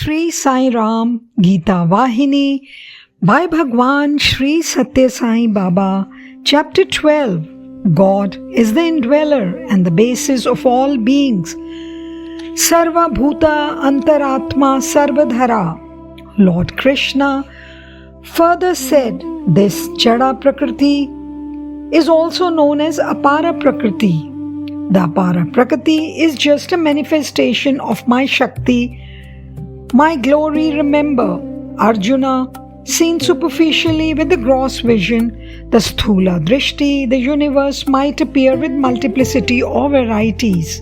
Shri Sai Ram Gita Vahini by Bhagwan Shri Satya Sai Baba, Chapter 12. God is the indweller and the basis of all beings. Sarva Bhuta Antaratma Sarvadhara. Lord Krishna further said, this Jada Prakriti is also known as Apara Prakriti. The Apara Prakriti is just a manifestation of my Shakti, my glory. Remember, Arjuna, seen superficially with the gross vision, the Sthula Drishti, the universe might appear with multiplicity or varieties.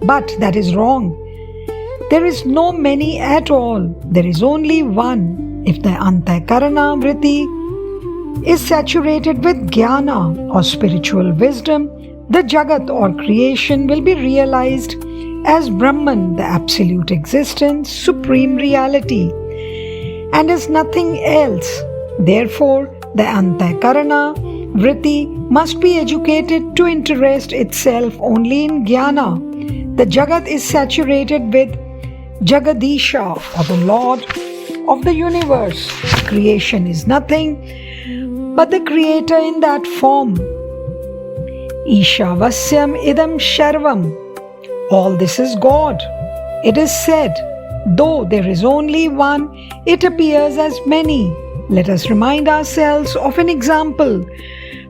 But that is wrong. There is no many at all. There is only one. If the Antakarana Vritti is saturated with Jnana or spiritual wisdom, the Jagat or creation will be realized as Brahman, the absolute existence, supreme reality, and is nothing else. Therefore, the Antakarana Vritti must be educated to interest itself only in Jnana. The Jagat is saturated with Jagadisha, or the Lord of the universe. Creation is nothing but the creator in that form. Ishavasyam idam sharvam. All this is God. It is said, though there is only one, it appears as many. Let us remind ourselves of an example.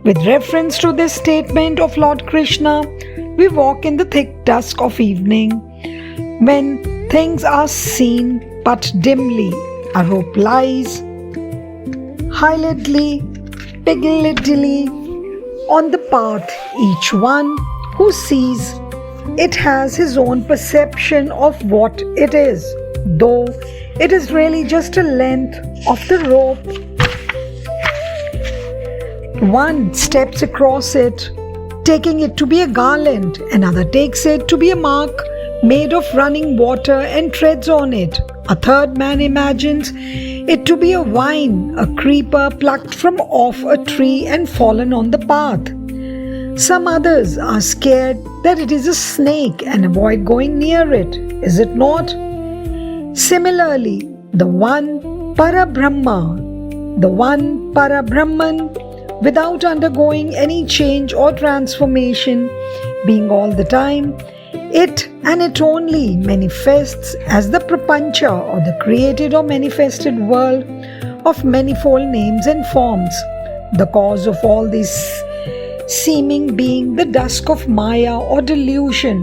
With reference to this statement of Lord Krishna, we walk in the thick dusk of evening, when things are seen but dimly. A rope lies higgledy piggledy on the path. Each one who sees it has his own perception of what it is, though it is really just a length of the rope. One steps across it, taking it to be a garland. Another takes it to be a mark made of running water and treads on it. A third man imagines it to be a vine, a creeper plucked from off a tree and fallen on the path. Some others are scared that it is a snake and avoid going near it. Is it not? Similarly, the one Parabrahma, the one Parabrahman, without undergoing any change or transformation, being all the time, it and it only manifests as the Prapancha, or the created or manifested world of manifold names and forms. The cause of all this seeming being the dusk of Maya or delusion.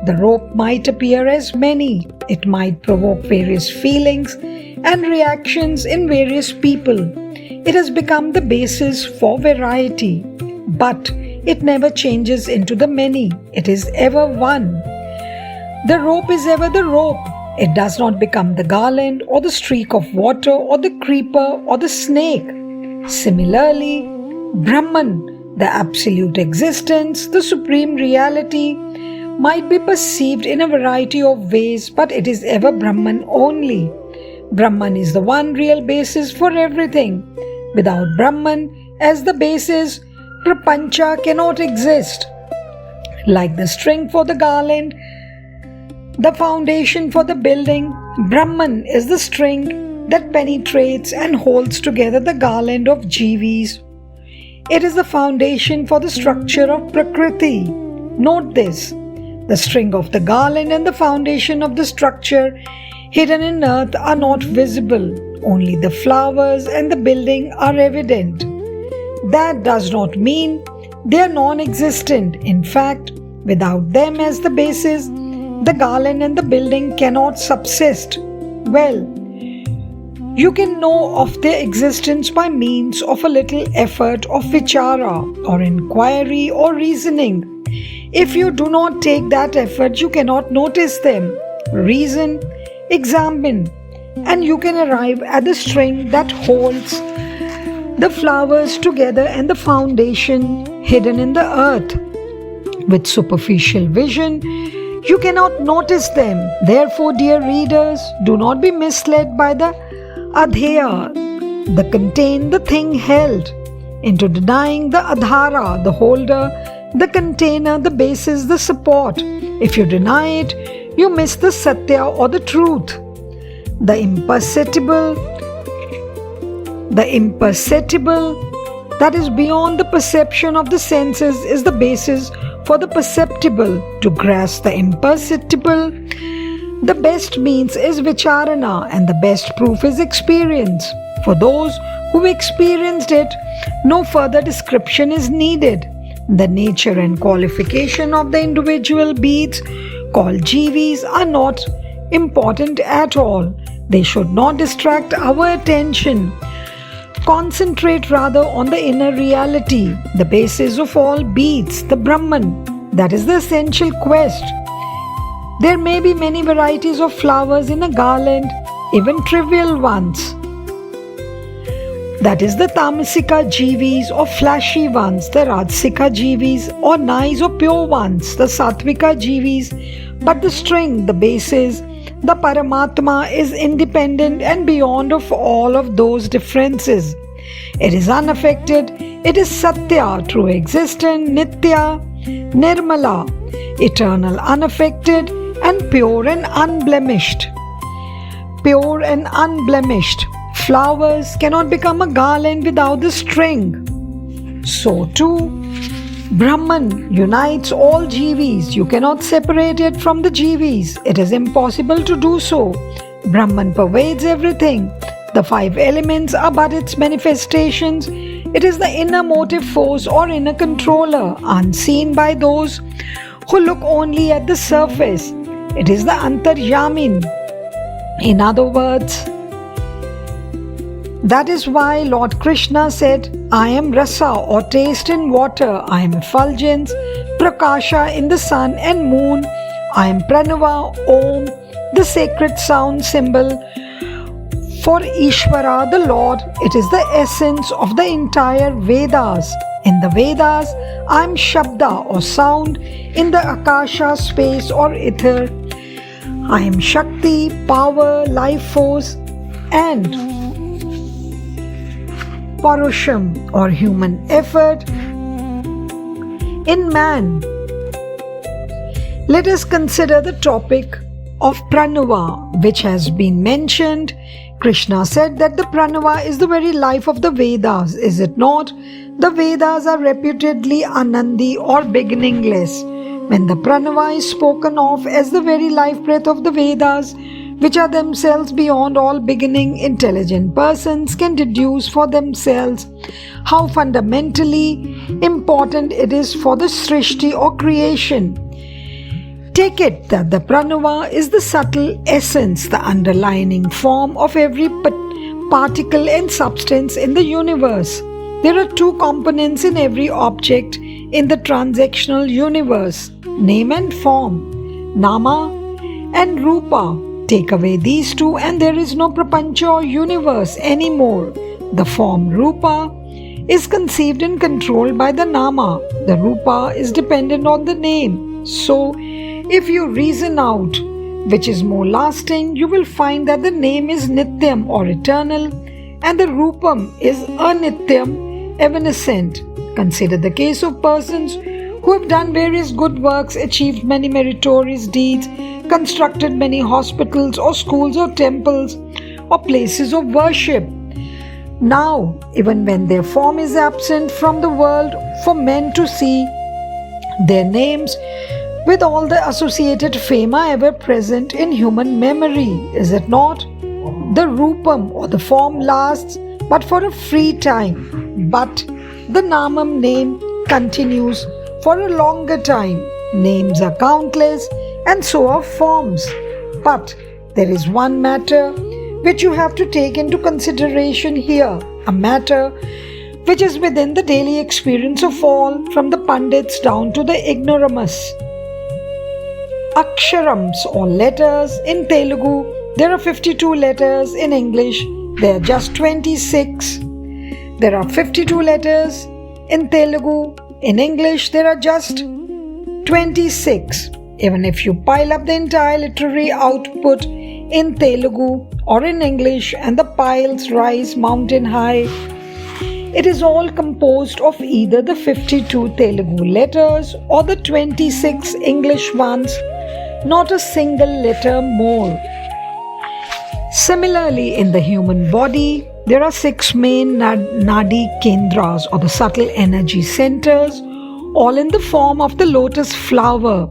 The rope might appear as many. It might provoke various feelings and reactions in various people. It has become the basis for variety. But it never changes into the many. It is ever one. The rope is ever the rope. It does not become the garland or the streak of water or the creeper or the snake. Similarly, Brahman, the absolute existence, the supreme reality, might be perceived in a variety of ways, but it is ever Brahman only. Brahman is the one real basis for everything. Without Brahman as the basis, Prapancha cannot exist. Like the string for the garland, the foundation for the building, Brahman is the string that penetrates and holds together the garland of Jivis. It is the foundation for the structure of Prakriti. Note this: the string of the garland and the foundation of the structure hidden in earth are not visible. Only the flowers and the building are evident. That does not mean they are non-existent. In fact, without them as the basis, the garland and the building cannot subsist. Well, you can know of their existence by means of a little effort of vichara, or inquiry, or reasoning. If you do not take that effort, you cannot notice them. Reason, examine, and you can arrive at the string that holds the flowers together and the foundation hidden in the earth. With superficial vision, you cannot notice them. Therefore, dear readers, do not be misled by the adheya, the contain, the thing held, into denying the adhara, the holder, the container, the basis, the support. If you deny it, you miss the satya or the truth. The imperceptible, that is beyond the perception of the senses, is the basis for the perceptible. To grasp the imperceptible, the best means is vicharana, and the best proof is experience. For those who experienced it, no further description is needed. The nature and qualification of the individual beings called jivis are not important at all. They should not distract our attention. Concentrate rather on the inner reality, the basis of all beings, the Brahman. That is the essential quest. There may be many varieties of flowers in a garland, even trivial ones. That is the tamasika jivis or flashy ones, the rajasika jivis or nice or pure ones, the sattvika jivis. But the string, the basis, the Paramatma is independent and beyond of all of those differences. It is unaffected, it is Satya, true existent, Nitya, Nirmala, eternal, unaffected and pure and unblemished. Pure and unblemished. Flowers cannot become a garland without the string. So too, Brahman unites all jivis. You cannot separate it from the jivis. It is impossible to do so. Brahman pervades everything. The five elements are but its manifestations. It is the inner motive force or inner controller, unseen by those who look only at the surface. It is the Antaryamin. In other words, that is why Lord Krishna said, I am rasa or taste in water, I am effulgence, prakasha in the sun and moon, I am pranava, om, the sacred sound symbol. For Ishvara, the Lord, it is the essence of the entire Vedas. In the Vedas, I am Shabda or sound, in the Akasha space or ether. I am Shakti, power, life force, and Parusham or human effort in man. Let us consider the topic of Pranava, which has been mentioned. Krishna said that the Pranava is the very life of the Vedas, is it not? The Vedas are reputedly Anandi or beginningless. When the Pranava is spoken of as the very life breath of the Vedas, which are themselves beyond all beginning, intelligent persons can deduce for themselves how fundamentally important it is for the Srishti or creation. Take it that the Pranava is the subtle essence, the underlying form of every particle and substance in the universe. There are two components in every object in the transactional universe, name and form, Nama and Rupa. Take away these two and there is no prapancha or universe anymore. The form Rupa is conceived and controlled by the Nama. The Rupa is dependent on the name. So, if you reason out which is more lasting, you will find that the name is Nityam or eternal and the Rupam is Anityam, evanescent. Consider the case of persons who have done various good works, achieved many meritorious deeds, constructed many hospitals or schools or temples or places of worship. Now, even when their form is absent from the world for men to see, their names with all the associated fame are ever present in human memory, is it not? The Rupam or the form lasts but for a free time, but the Namam name continues for a longer time. Names are countless and so are forms. But there is one matter which you have to take into consideration here, a matter which is within the daily experience of all, from the Pandits down to the ignoramus. Aksharams or letters in Telugu, there are 52 letters. In English, there are just 26. There are 52 letters in Telugu. In English, there are just 26. Even if you pile up the entire literary output in Telugu or in English and the piles rise mountain high, it is all composed of either the 52 Telugu letters or the 26 English ones, not a single letter more. Similarly, in the human body, there are 6 main nadi kendras or the subtle energy centers, all in the form of the lotus flower.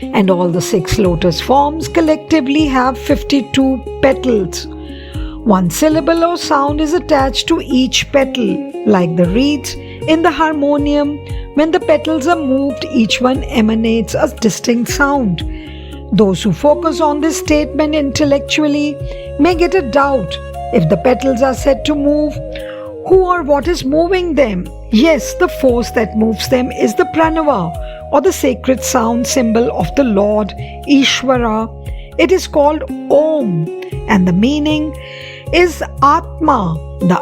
And all the 6 lotus forms collectively have 52 petals. One syllable or sound is attached to each petal, like the reeds in the harmonium. When the petals are moved, each one emanates a distinct sound. Those who focus on this statement intellectually may get a doubt if the petals are said to move. Who or what is moving them? Yes, the force that moves them is the pranava, or the sacred sound symbol of the Lord, Ishvara. It is called Om, and the meaning is Atma, the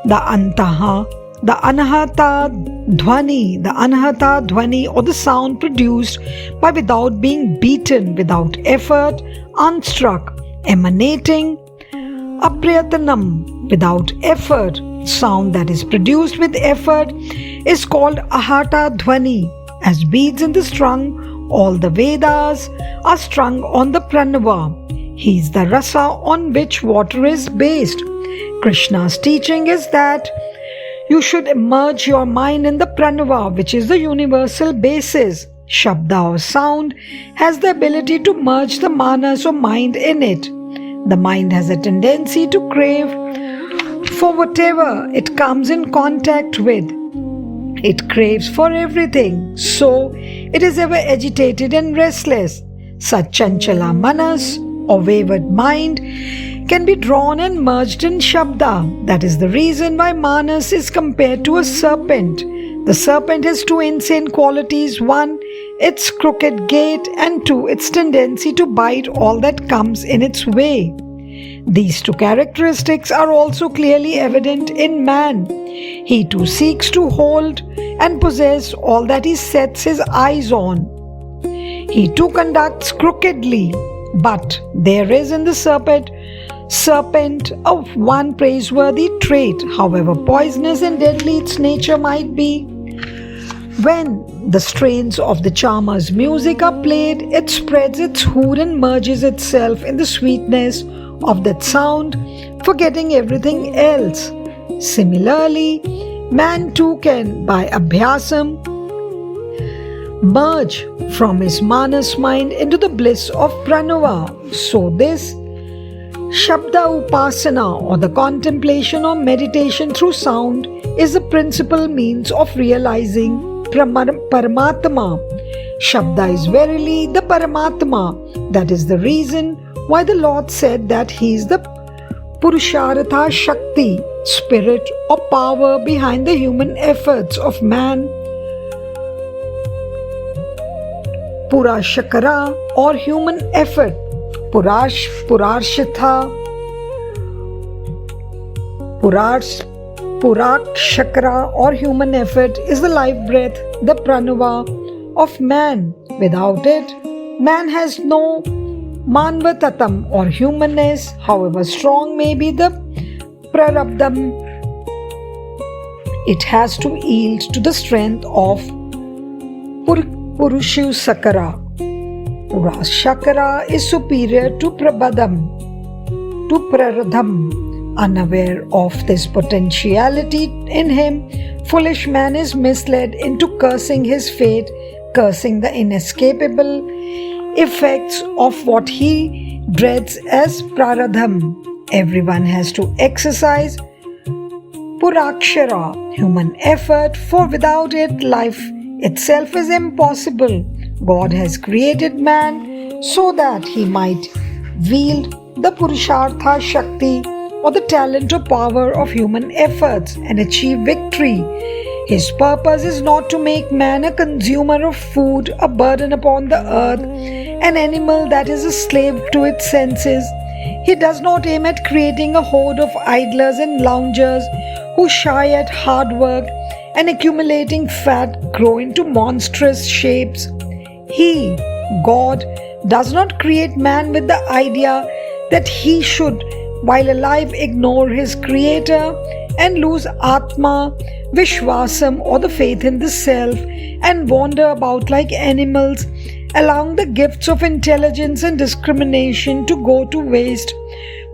Antaha, the Anahata Dhvani, or the sound produced by without being beaten, without effort, unstruck, emanating. Aprayatanam, without effort. Sound that is produced with effort is called Ahata Dhvani. As beads in the strung, all the Vedas are strung on the Pranava. He is the rasa on which water is based. Krishna's teaching is that you should immerse your mind in the Pranava, which is the universal basis. Shabda or sound has the ability to merge the manas or mind in it. The mind has a tendency to crave for whatever it comes in contact with. It craves for everything, so it is ever agitated and restless. Such chanchala manas or wayward mind can be drawn and merged in Shabda. That is the reason why Manas is compared to a serpent. The serpent has 2 insane qualities: 1, its crooked gait, and 2, its tendency to bite all that comes in its way. These 2 characteristics are also clearly evident in man. He too seeks to hold and possess all that he sets his eyes on. He too conducts crookedly, but there is in the serpent of one praiseworthy trait, however poisonous and deadly its nature might be. When the strains of the charmer's music are played, it spreads its hood and merges itself in the sweetness of that sound, forgetting everything else. Similarly, man too can, by abhyasam, merge from his manas mind into the bliss of pranava. So this Shabda Upasana, or the contemplation or meditation through sound, is the principal means of realizing Paramatma. Shabda is verily the Paramatma. That is the reason why the Lord said that He is the Purushartha Shakti, spirit or power behind the human efforts of man. Purashakara, or human effort. Purakshakra, or human effort, is the life breath, the pranava of man. Without it, man has no manvatatam, or humanness, however strong may be the prarabdham. It has to yield to the strength of Purushakara. Purashakara is superior to Prabhadam, to Praradham. Unaware of this potentiality in him, foolish man is misled into cursing his fate, cursing the inescapable effects of what he dreads as Praradham. Everyone has to exercise Purakshara, human effort, for without it, life itself is impossible. God has created man so that he might wield the Purushartha Shakti, or the talent or power of human efforts, and achieve victory. His purpose is not to make man a consumer of food, a burden upon the earth, an animal that is a slave to its senses. He does not aim at creating a horde of idlers and loungers who shy at hard work and accumulating fat grow into monstrous shapes. He, God, does not create man with the idea that he should, while alive, ignore his creator and lose Atma, Vishwasam, or the faith in the self, and wander about like animals, allowing the gifts of intelligence and discrimination to go to waste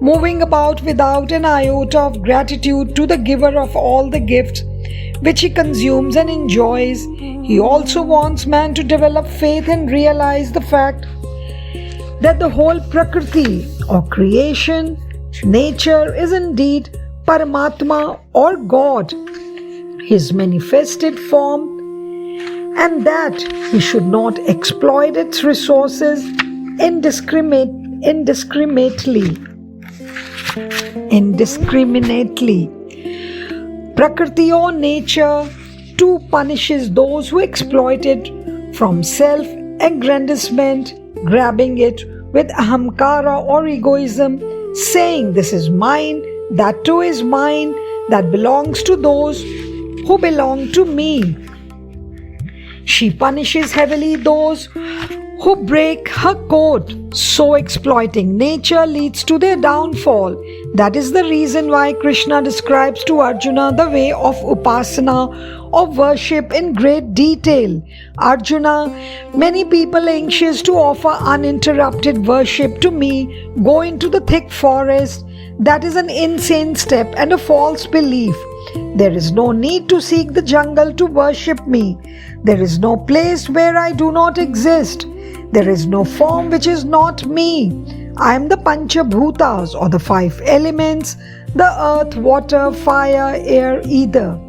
moving about without an iota of gratitude to the giver of all the gifts which he consumes and enjoys. He also wants man to develop faith and realize the fact that the whole Prakriti or creation, nature is indeed Paramatma or God, his manifested form, and that he should not exploit its resources indiscriminately. Prakriti or nature too punishes those who exploit it from self-aggrandizement, grabbing it with ahamkara or egoism, saying this is mine, that too is mine, that belongs to those who belong to me. She punishes heavily those who break her code, so exploiting nature leads to their downfall. That is the reason why Krishna describes to Arjuna the way of upasana, of worship in great detail. Arjuna, many people anxious to offer uninterrupted worship to me go into the thick forest. That is an insane step and a false belief. There is no need to seek the jungle to worship me. There is no place where I do not exist. There is no form which is not me. I am the Panchabhutas or the five elements, the earth, water, fire, air, ether.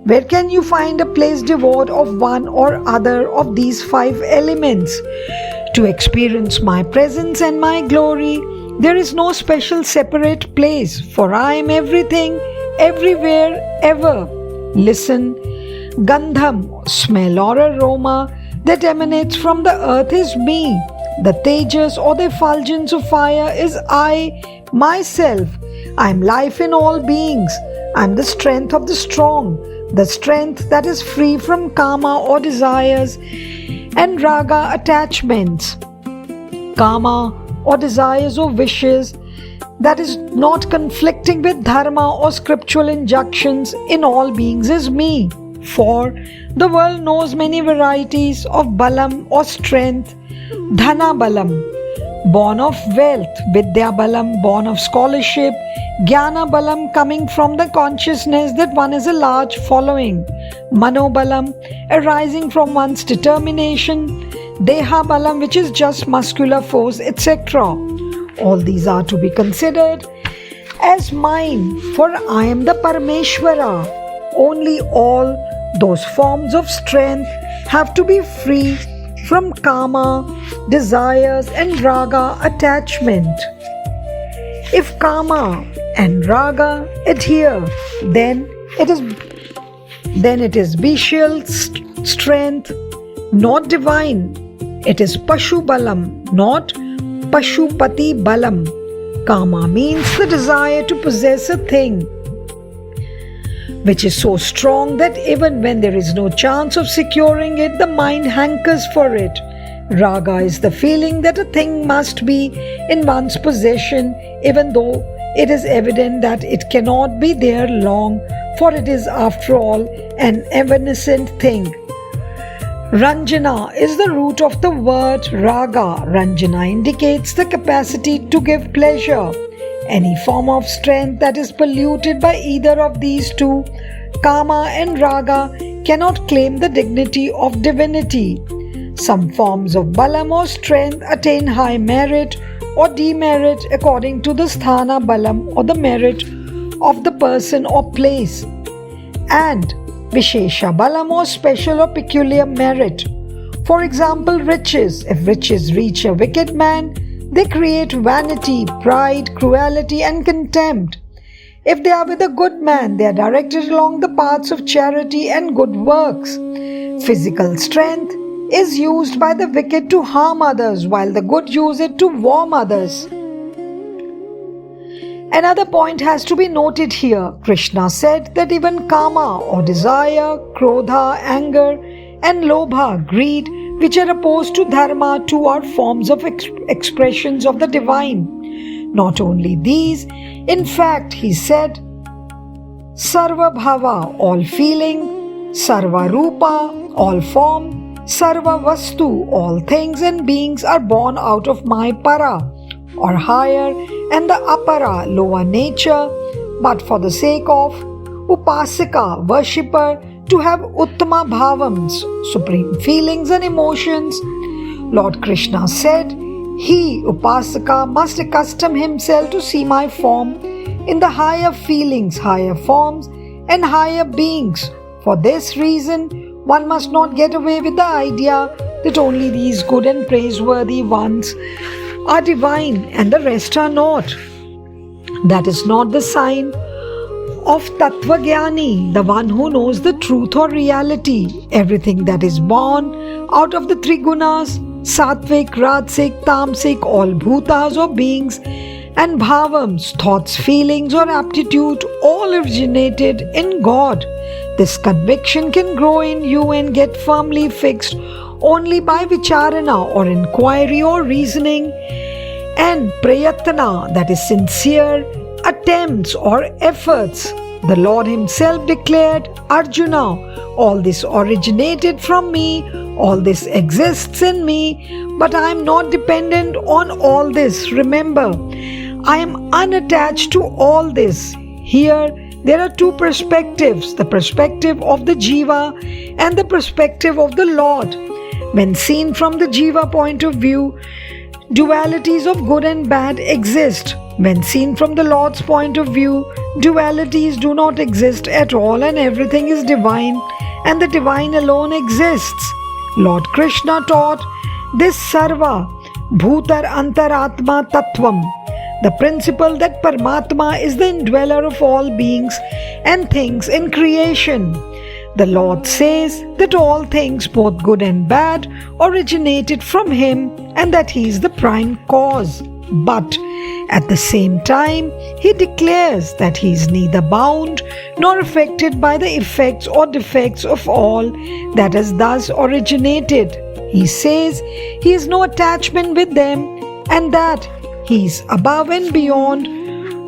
Where can you find a place devoid of one or other of these five elements? To experience my presence and my glory, there is no special separate place, for I am everything, everywhere, ever. Listen, Gandham, smell or aroma that emanates from the earth is me. The tejas or the effulgence of fire is I, myself. I am life in all beings. I am the strength of the strong, the strength that is free from kama or desires and raga attachments. Kama or desires or wishes that is not conflicting with dharma or scriptural injunctions in all beings is me. For the world knows many varieties of balam or strength. Dhana balam, born of wealth. Vidya balam, born of scholarship. Jnana balam, coming from the consciousness that one is a large following. Mano balam, arising from one's determination. Deha balam, which is just muscular force, etc. All these are to be considered as mine, for I am the Parameshwara. Only all those forms of strength have to be free from kama, desires and raga attachment. If kama and raga adhere, then it is bestial strength, not divine. It is Pashu Balam, not Pashupati Balam. Kama means the desire to possess a thing, which is so strong that even when there is no chance of securing it, the mind hankers for it. Raga is the feeling that a thing must be in one's possession, even though it is evident that it cannot be there long, for it is after all an evanescent thing. Ranjana is the root of the word raga. Ranjana indicates the capacity to give pleasure. Any form of strength that is polluted by either of these two, kama and raga, cannot claim the dignity of divinity. Some forms of balam or strength attain high merit or demerit according to the sthana balam or the merit of the person or place, and vishesha balam or special or peculiar merit. For example, riches. If riches reach a wicked man, they create vanity, pride, cruelty and contempt. If they are with a good man, they are directed along the paths of charity and good works. Physical strength is used by the wicked to harm others, while the good use it to warm others. Another point has to be noted here. Krishna said that even kama or desire, krodha, anger and lobha, greed, which are opposed to dharma, too are forms of expressions of the divine. Not only these, in fact, he said, Sarva bhava, all feeling, Sarva rupa, all form, Sarva vastu, all things and beings are born out of my para, or higher, and the apara, lower nature, but for the sake of upasika, worshipper, to have uttama bhavams, supreme feelings and emotions. Lord Krishna said, he, upasaka, must accustom himself to see my form in the higher feelings, higher forms, and higher beings. For this reason, one must not get away with the idea that only these good and praiseworthy ones are divine and the rest are not. That is not the sign of Tattvajnani, the one who knows the truth or reality. Everything that is born out of the three gunas, Satvik, Rajasik, Tamsik, all bhutas or beings, and bhavams, thoughts, feelings or aptitude, all originated in God. This conviction can grow in you and get firmly fixed only by vicharana or inquiry or reasoning, and prayatana, that is sincere attempts or efforts. The Lord himself declared, Arjuna, all this originated from me, all this exists in me, but I am not dependent on all this. Remember, I am unattached to all this. Here, there are two perspectives, the perspective of the Jiva and the perspective of the Lord. When seen from the Jiva point of view, dualities of good and bad exist. When seen from the Lord's point of view, dualities do not exist at all and everything is divine and the divine alone exists. Lord Krishna taught this sarva bhutar antaratma tattvam, the principle that Paramatma is the indweller of all beings and things in creation. The Lord says that all things, both good and bad, originated from Him and that He is the prime cause. But at the same time, He declares that He is neither bound nor affected by the effects or defects of all that has thus originated. He says He has no attachment with them and that He is above and beyond,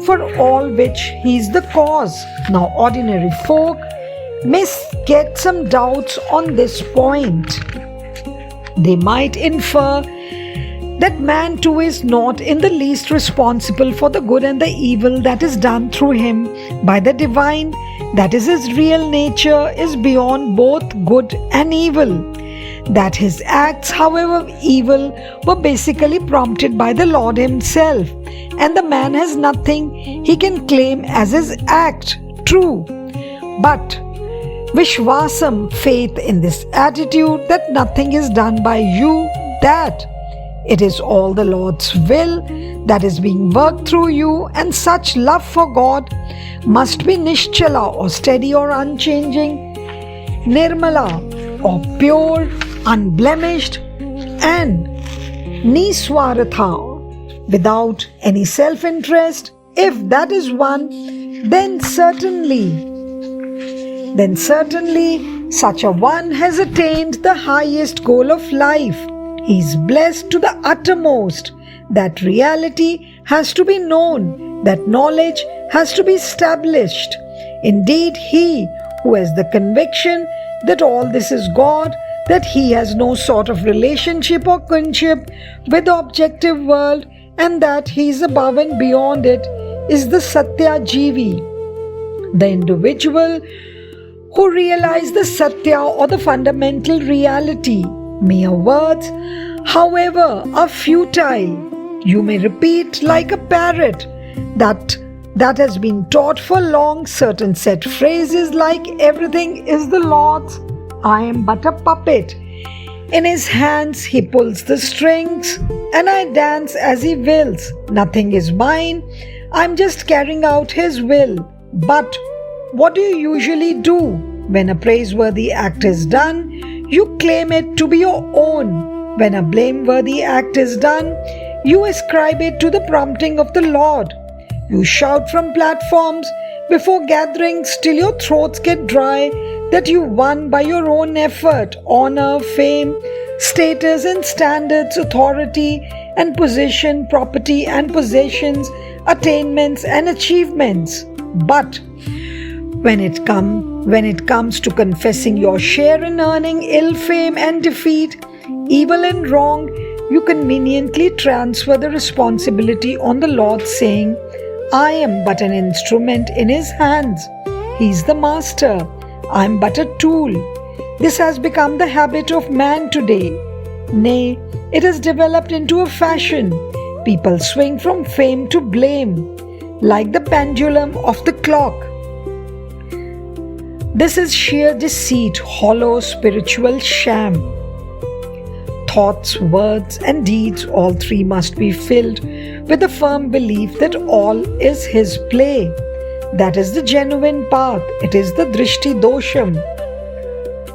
for all which He is the cause. Now, ordinary folk may get some doubts on this point. They might infer that man too is not in the least responsible for the good and the evil that is done through him by the divine, that is his real nature, is beyond both good and evil. That his acts, however evil, were basically prompted by the Lord himself, and the man has nothing he can claim as his act. True. But Vishwasam, faith in this attitude that nothing is done by you, that it is all the Lord's will that is being worked through you, and such love for God must be Nishchala or steady or unchanging, Nirmala or pure, unblemished, and Niswaratha, without any self-interest. If that is one, then certainly such a one has attained the highest goal of life. He is blessed to the uttermost. That reality has to be known, that knowledge has to be established. Indeed, he who has the conviction that all this is God, that he has no sort of relationship or kinship with the objective world, and that he is above and beyond it, is the Satya Jivi, the individual who realize the Satya or the fundamental reality. Mere words, however, are futile. You may repeat like a parrot that has been taught for long certain set phrases like everything is the Lord's, I am but a puppet. In his hands he pulls the strings and I dance as he wills. Nothing is mine, I'm just carrying out his will. But what do you usually do? When a praiseworthy act is done, you claim it to be your own. When a blameworthy act is done, you ascribe it to the prompting of the Lord. You shout from platforms before gatherings till your throats get dry that you won by your own effort, honor, fame, status and standards, authority and position, property and possessions, attainments and achievements. But when it comes to confessing your share in earning ill fame and defeat, evil and wrong, you conveniently transfer the responsibility on the Lord, saying, I am but an instrument in His hands. He is the master. I am but a tool. This has become the habit of man today. Nay, it has developed into a fashion. People swing from fame to blame, like the pendulum of the clock. This is sheer deceit, hollow spiritual sham. Thoughts, words, and deeds, all three must be filled with a firm belief that all is His play. That is the genuine path. It is the drishti dosham,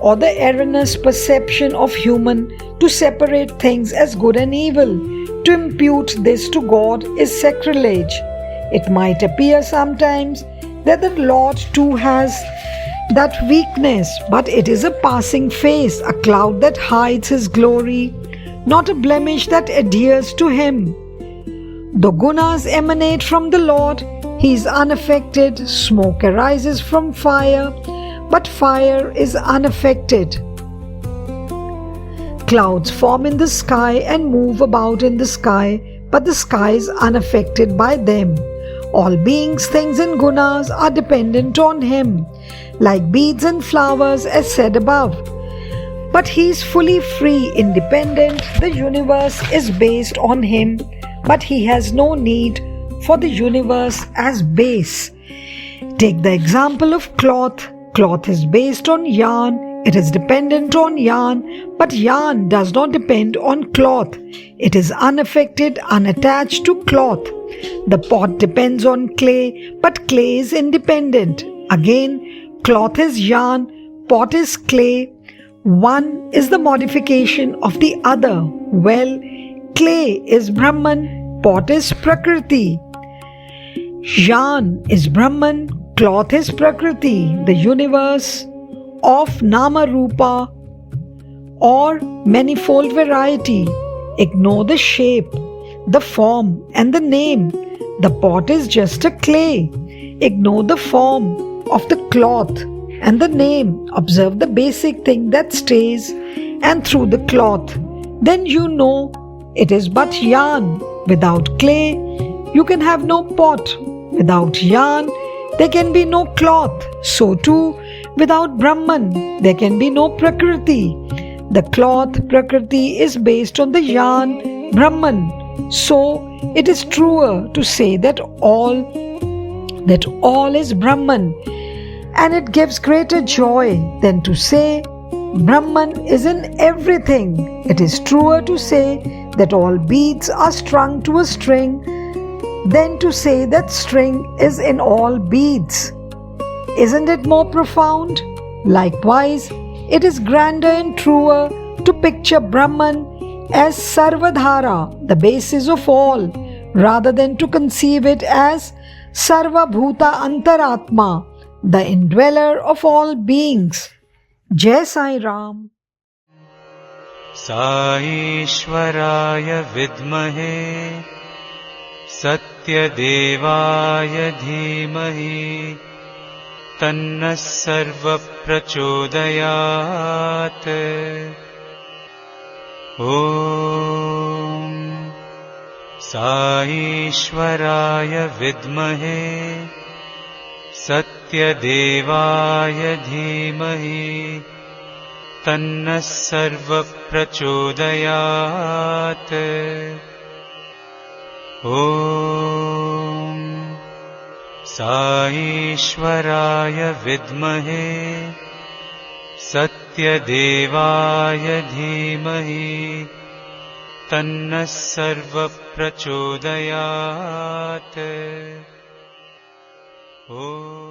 or the erroneous perception of human to separate things as good and evil. To impute this to God is sacrilege. It might appear sometimes that the Lord too has that weakness, but it is a passing phase, a cloud that hides His glory, not a blemish that adheres to Him. The gunas emanate from the Lord. He is unaffected. Smoke arises from fire, but fire is unaffected. Clouds form in the sky and move about in the sky, but the sky is unaffected by them. All beings, things, and gunas are dependent on Him, like beads and flowers, as said above. But He is fully free, independent. The universe is based on Him, but He has no need for the universe as base. Take the example of cloth. Cloth is based on yarn. It is dependent on yarn, but yarn does not depend on cloth. It is unaffected, unattached to cloth. The pot depends on clay, but clay is independent. Again, cloth is yarn, pot is clay. One is the modification of the other. Well, clay is Brahman, pot is Prakriti. Yarn is Brahman, cloth is Prakriti. The universe of Nama Rupa or manifold variety. Ignore the shape, the form, and the name. The pot is just a clay. Ignore the form of the cloth and the name. Observe the basic thing that stays and through the cloth. Then you know it is but yarn. Without clay, you can have no pot. Without yarn, there can be no cloth. So too, without Brahman, there can be no Prakriti. The cloth, Prakriti, is based on the yarn, Brahman. So it is truer to say that all is Brahman, and it gives greater joy than to say Brahman is in everything. It is truer to say that all beads are strung to a string than to say that string is in all beads. Isn't it more profound? Likewise, it is grander and truer to picture Brahman as Sarvadhara, the basis of all, rather than to conceive it as Sarva Bhuta Antaratma, the indweller of all beings. Jai Sai Ram. Saishwaraya vidmahe Satyadevaya dhimahi Tanna sarva prachodayat. Om Saishwaraya vidmahe Satyadevaya dhimahi Tanna sarva prachodayat. Om Saishwaraya vidmahe Satyadevaya dhimahi Tanna sarva prachodayat. Om